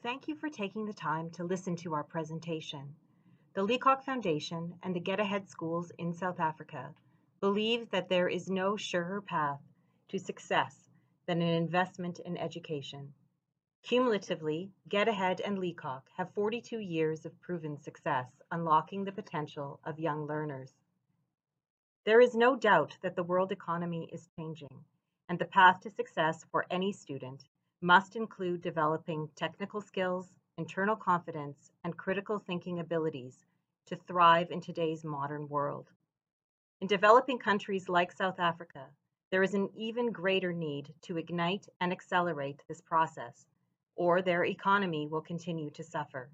Thank you for taking the time to listen to our presentation. The Leacock Foundation and the Get Ahead Schools in South Africa believe that there is no surer path to success than an investment in education. Cumulatively, Get Ahead and Leacock have 42 years of proven success unlocking the potential of young learners. There is no doubt that the world economy is changing, and the path to success for any student must include developing technical skills, internal confidence, and critical thinking abilities to thrive in today's modern world. In developing countries like South Africa, there is an even greater need to ignite and accelerate this process, or their economy will continue to suffer.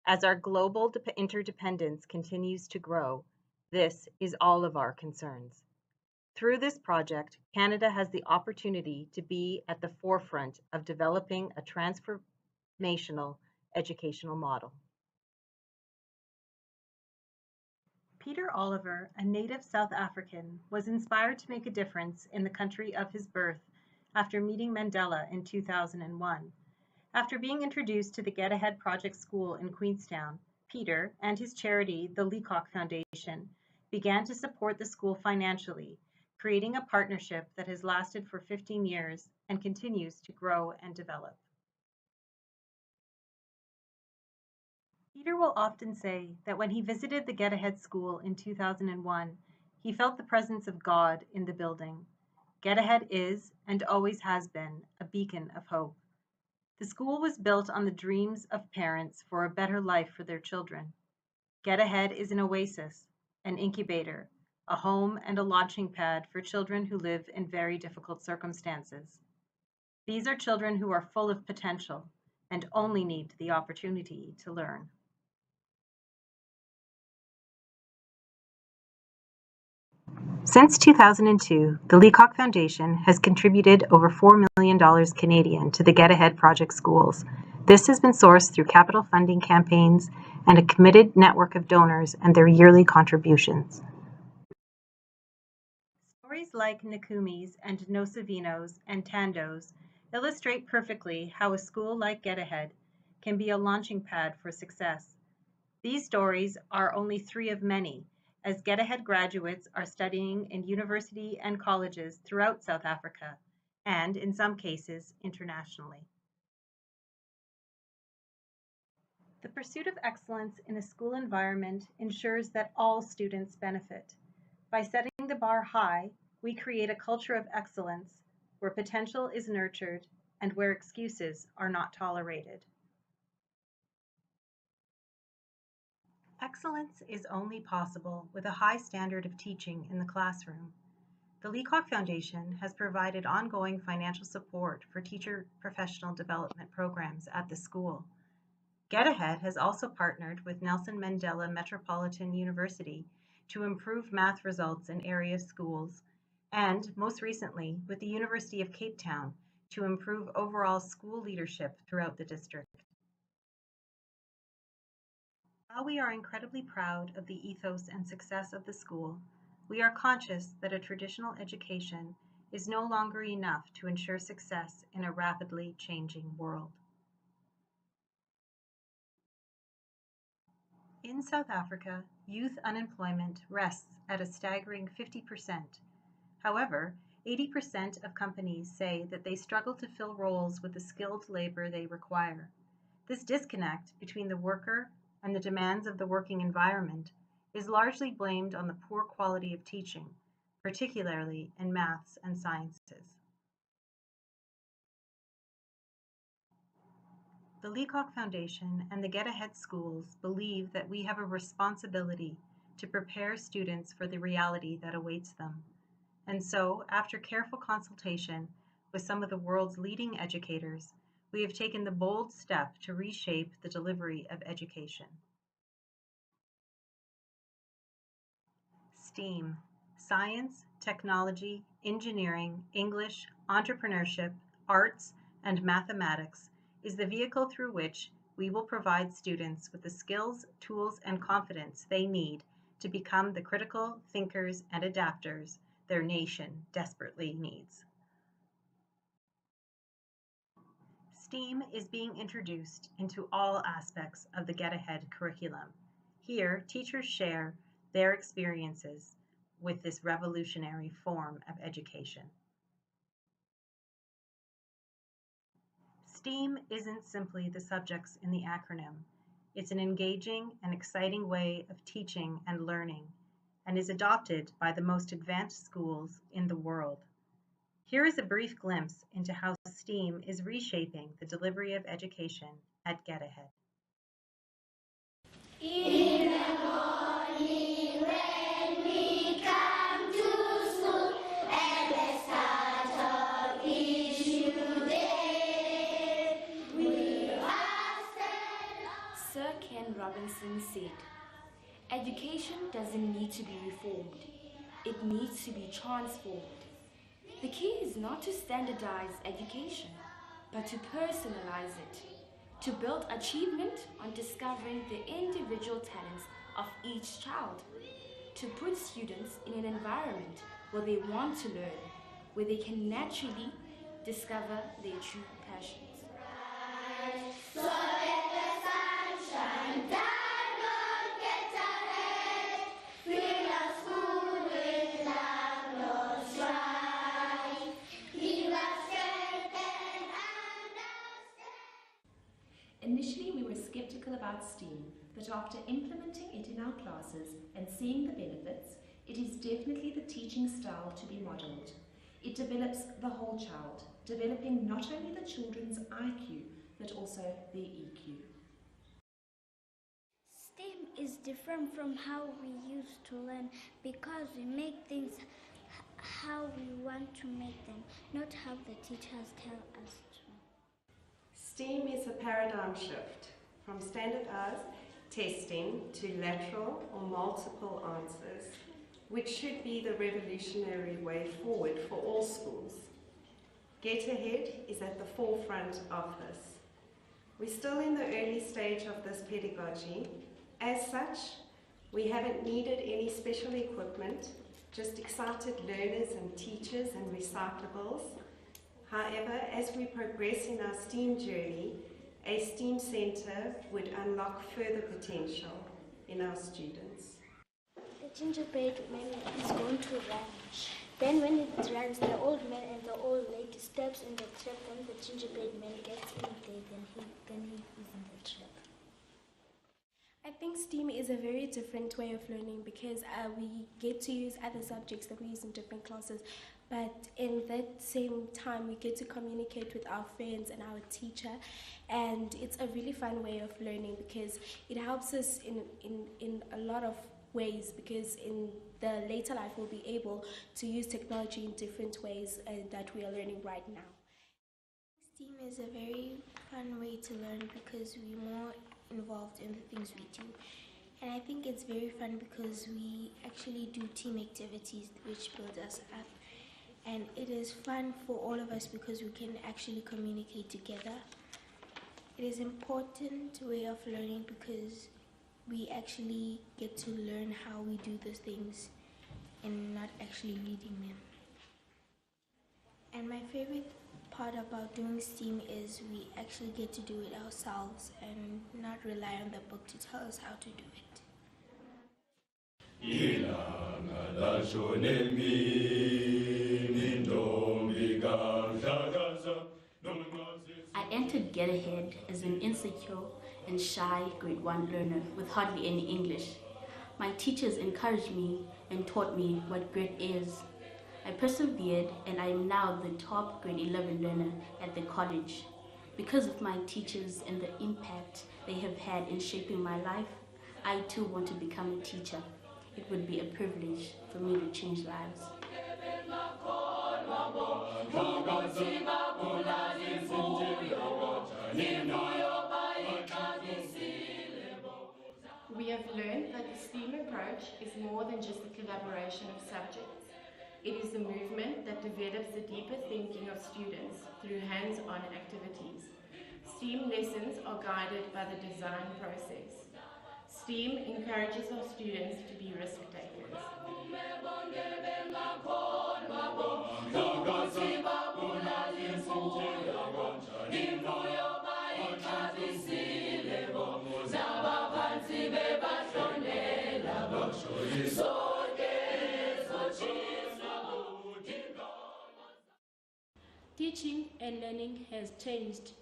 As our global interdependence continues to grow, this is all of our concerns. Through this project, Canada has the opportunity to be at the forefront of developing a transformational educational model. Peter Oliver, a native South African, was inspired to make a difference in the country of his birth after meeting Mandela in 2001. After being introduced to the Get Ahead Project School in Queenstown, Peter and his charity, the Leacock Foundation, began to support the school financially, creating a partnership that has lasted for 15 years and continues to grow and develop. Peter will often say that when he visited the Get Ahead School in 2001, he felt the presence of God in the building. Get Ahead is, and always has been, a beacon of hope. The school was built on the dreams of parents for a better life for their children. Get Ahead is an oasis, an incubator, a home and a launching pad for children who live in very difficult circumstances. These are children who are full of potential and only need the opportunity to learn. Since 2002, the Leacock Foundation has contributed over $4 million Canadian to the Get Ahead Project schools. This has been sourced through capital funding campaigns and a committed network of donors and their yearly contributions. Stories like Nakumi's and Nosavino's and Tando's illustrate perfectly how a school like Get Ahead can be a launching pad for success. These stories are only three of many, as Get Ahead graduates are studying in university and colleges throughout South Africa, and in some cases, internationally. The pursuit of excellence in a school environment ensures that all students benefit. By setting the bar high, we create a culture of excellence where potential is nurtured and where excuses are not tolerated. Excellence is only possible with a high standard of teaching in the classroom. The Leacock Foundation has provided ongoing financial support for teacher professional development programs at the school. Get Ahead has also partnered with Nelson Mandela Metropolitan University to improve math results in area schools, and most recently with the University of Cape Town to improve overall school leadership throughout the district. While we are incredibly proud of the ethos and success of the school, we are conscious that a traditional education is no longer enough to ensure success in a rapidly changing world. In South Africa, youth unemployment rests at a staggering 50%. However, 80% of companies say that they struggle to fill roles with the skilled labor they require. This disconnect between the worker and the demands of the working environment is largely blamed on the poor quality of teaching, particularly in maths and sciences. The Leacock Foundation and the Get Ahead schools believe that we have a responsibility to prepare students for the reality that awaits them. And so, after careful consultation with some of the world's leading educators, we have taken the bold step to reshape the delivery of education. STEAM: science, technology, engineering, English, entrepreneurship, arts, and mathematics is the vehicle through which we will provide students with the skills, tools, and confidence they need to become the critical thinkers and adapters their nation desperately needs. STEAM is being introduced into all aspects of the Get Ahead curriculum. Here, teachers share their experiences with this revolutionary form of education. STEAM isn't simply the subjects in the acronym. It's an engaging and exciting way of teaching and learning, and is adopted by the most advanced schools in the world. Here is a brief glimpse into how STEAM is reshaping the delivery of education at Get Ahead. In the morning when we come to school at the start of each new day, we ask that Sir Ken Robinson said, "Education doesn't need to be reformed, it needs to be transformed." The key is not to standardize education, but to personalize it, to build achievement on discovering the individual talents of each child, to put students in an environment where they want to learn, where they can naturally discover their true passions. so let the sunshine down on Get Ahead. Fill our school with love, no strife. Give us strength and understand. Initially, we were skeptical about STEAM, but after implementing it in our classes and seeing the benefits, it is definitely the teaching style to be modelled. It develops the whole child, developing not only the children's IQ, but also their EQ. STEAM is different from how we used to learn because we make things how we want to make them, not how the teachers tell us to. STEAM is a paradigm shift from standardized testing to lateral or multiple answers, which should be the revolutionary way forward for all schools. Get Ahead is at the forefront of this. We're still in the early stage of this pedagogy. As such, we haven't needed any special equipment, just excited learners and teachers and recyclables. However, as we progress in our STEAM journey, a STEAM centre would unlock further potential in our students. The gingerbread man is going to run. Then when it runs, the old man and the old lady steps in the trap. When the gingerbread man gets in there, then he is in the trap. I think STEAM is a very different way of learning because we get to use other subjects that we use in different classes, but in that same time we get to communicate with our friends and our teacher, and it's a really fun way of learning because it helps us in a lot of ways, because in the later life we'll be able to use technology in different ways that we are learning right now. STEAM is a very fun way to learn because we're more involved in the things we do, and I think it's very fun because we actually do team activities which build us up, and it is fun for all of us because we can actually communicate together. It is an important way of learning because we actually get to learn how we do those things and not actually reading them. And my favorite part about doing STEAM is we actually get to do it ourselves and not rely on the book to tell us how to do it. I entered Get Ahead as an insecure and shy grade 1 learner with hardly any English. My teachers encouraged me and taught me what grit is. I persevered and I am now the top grade 11 learner at the college. Because of my teachers and the impact they have had in shaping my life, I too want to become a teacher. It would be a privilege for me to change lives. We have learned that the STEAM approach is more than just a collaboration of subjects. It is a movement that develops the deeper thinking of students through hands-on activities. STEAM lessons are guided by the design process. STEAM encourages our students to be risk takers. teaching and learning has changed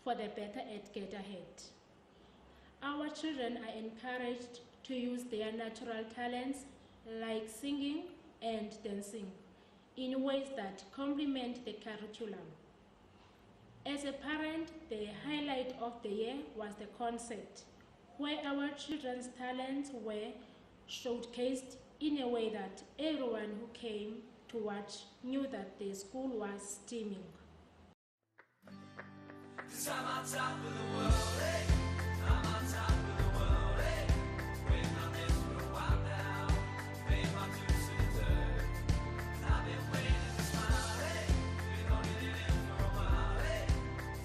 for the better at Get Ahead. Our children are encouraged to use their natural talents like singing and dancing in ways that complement the curriculum. As a parent, the highlight of the year was the concert, where our children's talents were showcased in a way that everyone who came to watch knew that the school was steaming. I'm on top of the world, hey. I'm on top of the world, hey. Waiting on this for a while now. Paying my dues to the dirt. I've been waiting to smile, hey. Been holding it in for a while, hey.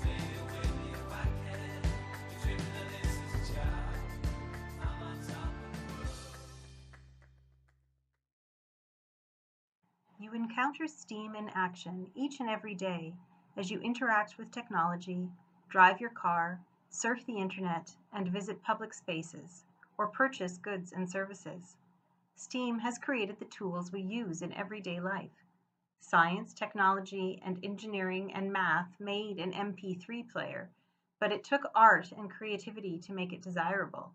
Take it with me if I can. Been dreaming of this as a child. I'm on top of the world. You encounter STEAM in action each and every day as you interact with technology, drive your car, surf the internet, and visit public spaces, or purchase goods and services. STEAM has created the tools we use in everyday life. Science, technology, and engineering and math made an MP3 player, but it took art and creativity to make it desirable.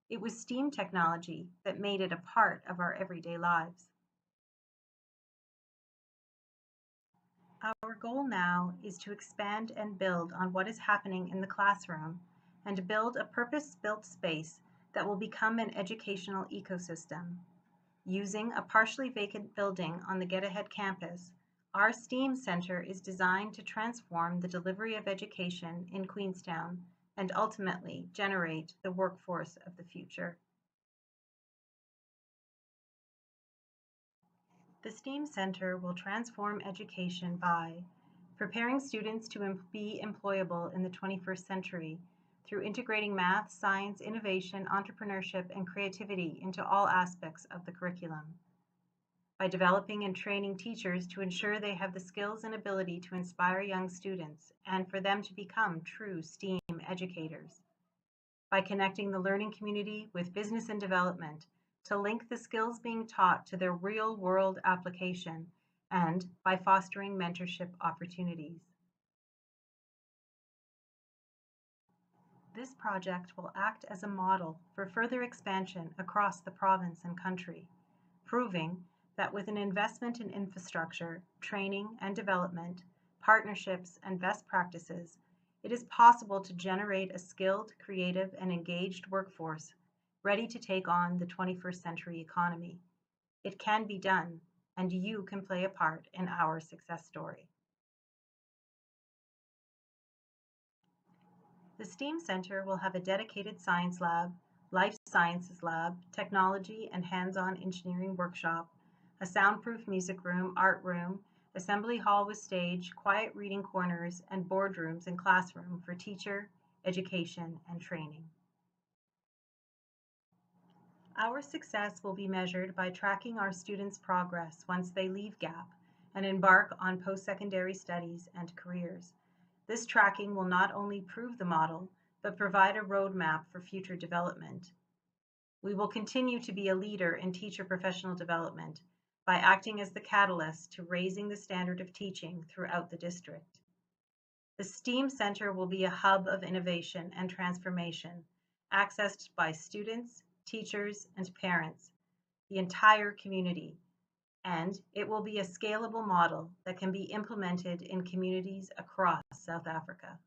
It was STEAM technology that made it a part of our everyday lives. Our goal now is to expand and build on what is happening in the classroom and build a purpose-built space that will become an educational ecosystem. Using a partially vacant building on the Get Ahead campus, our STEAM Center is designed to transform the delivery of education in Queenstown and ultimately generate the workforce of the future. The STEAM Center will transform education by preparing students to be employable in the 21st century through integrating math, science, innovation, entrepreneurship, and creativity into all aspects of the curriculum. By developing and training teachers to ensure they have the skills and ability to inspire young students and for them to become true STEAM educators. By connecting the learning community with business and development to link the skills being taught to their real-world application, and by fostering mentorship opportunities. This project will act as a model for further expansion across the province and country, proving that with an investment in infrastructure, training and development, partnerships, and best practices, it is possible to generate a skilled, creative, and engaged workforce ready to take on the 21st century economy. It can be done, and you can play a part in our success story. The STEAM Center will have a dedicated science lab, life sciences lab, technology and hands-on engineering workshop, a soundproof music room, art room, assembly hall with stage, quiet reading corners, and boardrooms and classroom for teacher, education, and training. Our success will be measured by tracking our students' progress once they leave GAP and embark on post-secondary studies and careers. This tracking will not only prove the model, but provide a roadmap for future development. We will continue to be a leader in teacher professional development by acting as the catalyst to raising the standard of teaching throughout the district. The STEAM Center will be a hub of innovation and transformation, accessed by students, teachers, and parents, the entire community, and it will be a scalable model that can be implemented in communities across South Africa.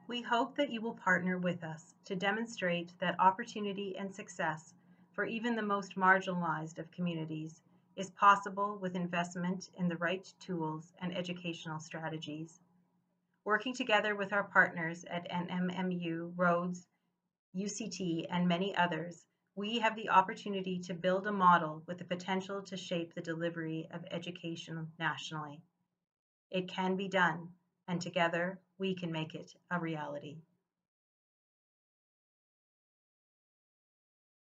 We hope that you will partner with us to demonstrate that opportunity and success for even the most marginalized of communities is possible with investment in the right tools and educational strategies. Working together with our partners at NMMU, Rhodes, UCT, and many others, we have the opportunity to build a model with the potential to shape the delivery of education nationally. It can be done, and together we can make it a reality.